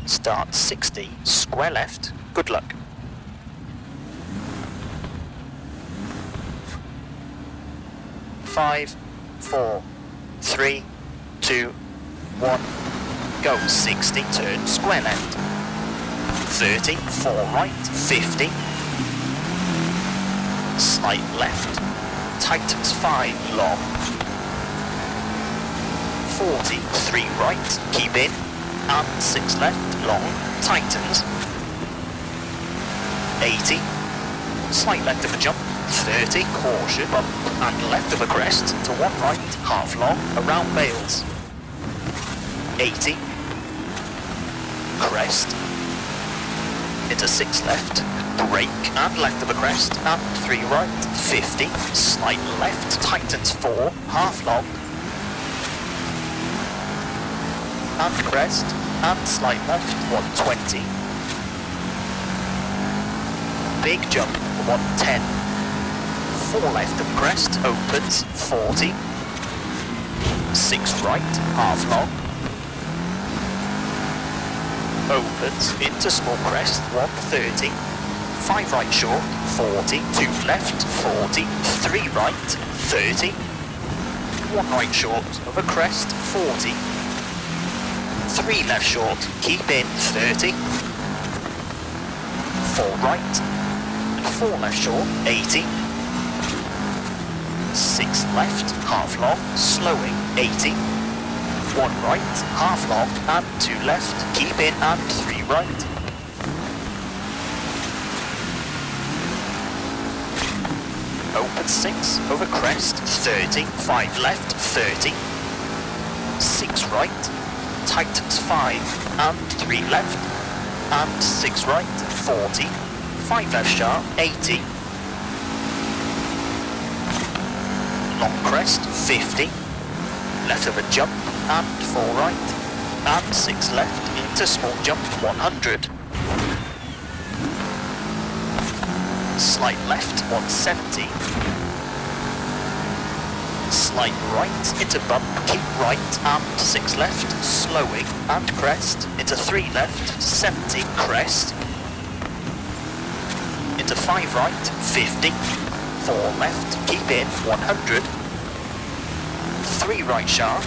Start 60, square left, good luck. Five, 4, 3, 2, 1, go 60, turn square left. 30, 4 right, 50, slight left, tightens 5, long. 40, 3 right, keep in, and 6 left, long, tightens. 80, slight left of a jump, 30, caution, bump, and left of a crest, to 1 right, half long, around Bales. 80, crest, into 6 left, brake, and left of a crest, and 3 right, 50, slight left, tightens 4, half long, and crest, and slight left, 120. Big jump, 110. 4 left of crest, opens, 40. 6 right, half long. Opens, into small crest, 130. 5 right short, 40. 2 left, 40. 3 right, 30. 1 right short of a crest, 40. 3 left short, keep in, 30. 4 right, and 4 left short, 80. 6 left, half long, slowing, 80. 1 right, half long, and 2 left, keep in, and 3 right. Open 6, over crest, 30. 5 left, 30. 6 right, tightens 5, and 3 left, and 6 right, 40, 5 left sharp, 80, long crest, 50, left of a jump, and 4 right, and 6 left, into small jump, 100, slight left, 170, slight right, into bump, keep right, and 6 left, slowing, and crest, into 3 left, 70, crest, into 5 right, 50, 4 left, keep in, 100, 3 right sharp,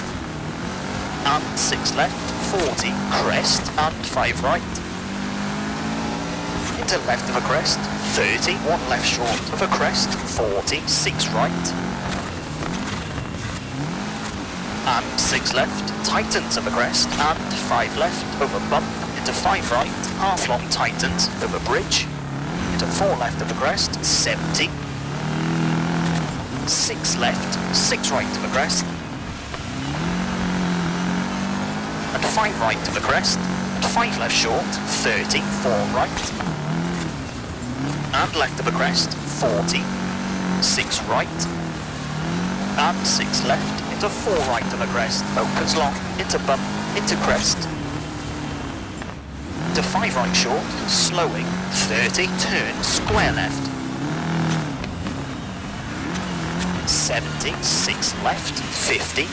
and 6 left, 40, crest, and 5 right, into left of a crest, 30, 1 left short of a crest, 40, 6 right, and 6 left, tightens of a crest, and 5 left, over bump, into 5 right, half long tightens, over bridge, into 4 left of a crest, 70, 6 left, 6 right of a crest, and 5 right of a crest, and 5 left short, 30, 4 right, and left of a crest, 40, 6 right, and 6 left, into 4 right of a crest, opens long, into bump, into crest, into 5 right short, slowing, 30, turn, square left, 70, 6 left, 50,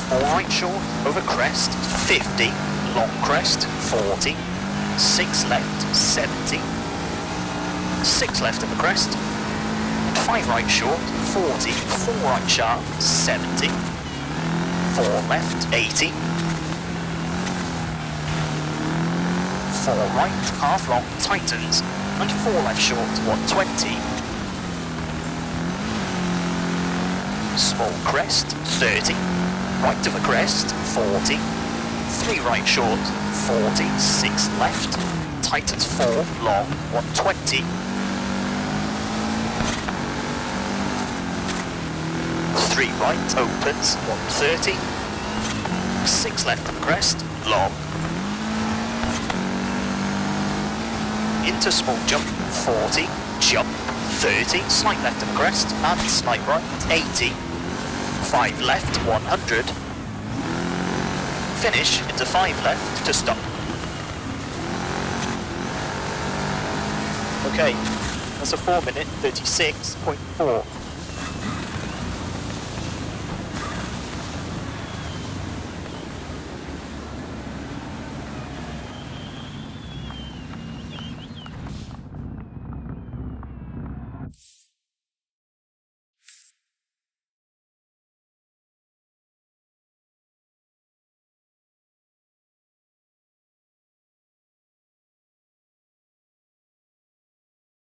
4 right short, over crest, 50, long crest, 40, 6 left, 70, 6 left of a crest, 5 right short, 40, 4 right sharp, 70, 4 left, 80, 4 right, half long, tightens, and 4 left short, 120, small crest, 30, right of a crest, 40, 3 right short, 40, 6 left, tightens 4, long, 120, 3 right, opens, 130, 6 left of the crest, long, into small jump, 40, jump, 30, slight left of the crest, and slight right, 80, 5 left, 100, finish into 5 left to stop. Okay, that's a 4 minute 36.4.